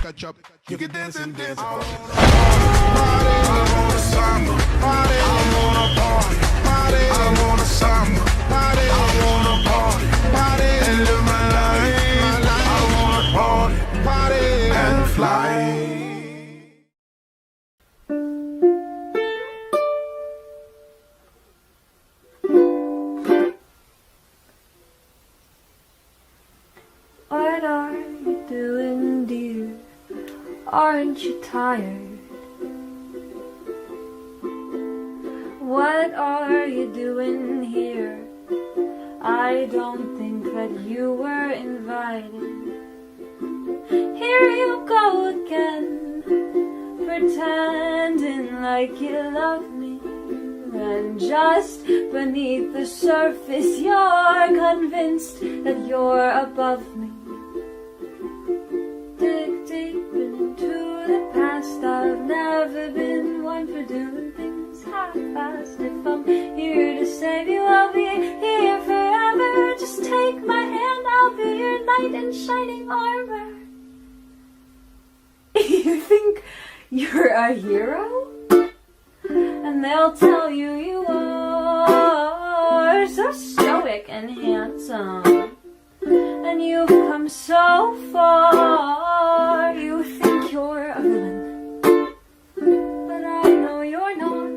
You can dance and dance. I want a samba. I want a party. I want a samba. I want a party. And live my life. I want a party and fly. What are you doing, dear? Aren't you tired? What are you doing here? I don't think that you were invited. Here you go again, pretending like you love me. And just beneath the surface, you're convinced that you're above me. Dig deep into the past. I've never been one for doing things half-assed. If I'm here to save you, I'll be here forever. Just take my hand, I'll be your knight in shining armor. You think you're a hero? And they'll tell you you are so stoic and handsome. And you've come so far. You think you're a villain, but I know you're not.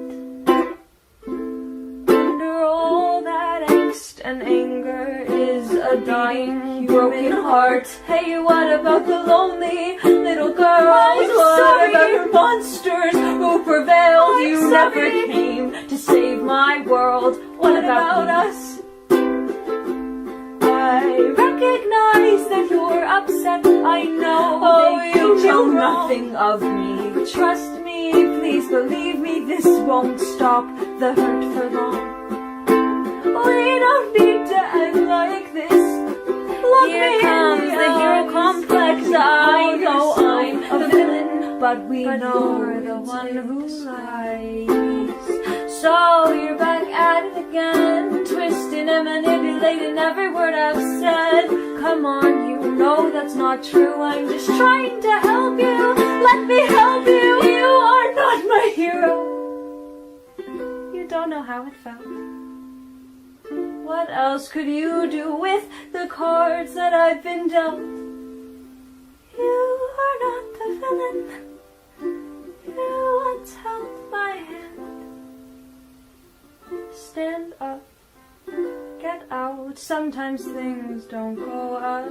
Under all that angst and anger is a dying, broken heart. Hey, what about the lonely little girls? What about your monsters who prevailed? You never came to save my world. What about us? I recognize that you're upset. I know you know nothing of me. Trust me, please believe me, this won't stop the hurt for long. We don't need to act like this. Look, here comes the hero complex. I know I'm the villain, but we know you're the one who lies. So you're back at it again, twisting and manipulating every word I've said. Come on, you know that's not true. I'm just trying to help you. Let me help you. You are not my hero. You don't know how it felt. What else could you do with the cards that I've been dealt? You are not the villain. You once held my hand. Stand up, get out. Sometimes things don't go as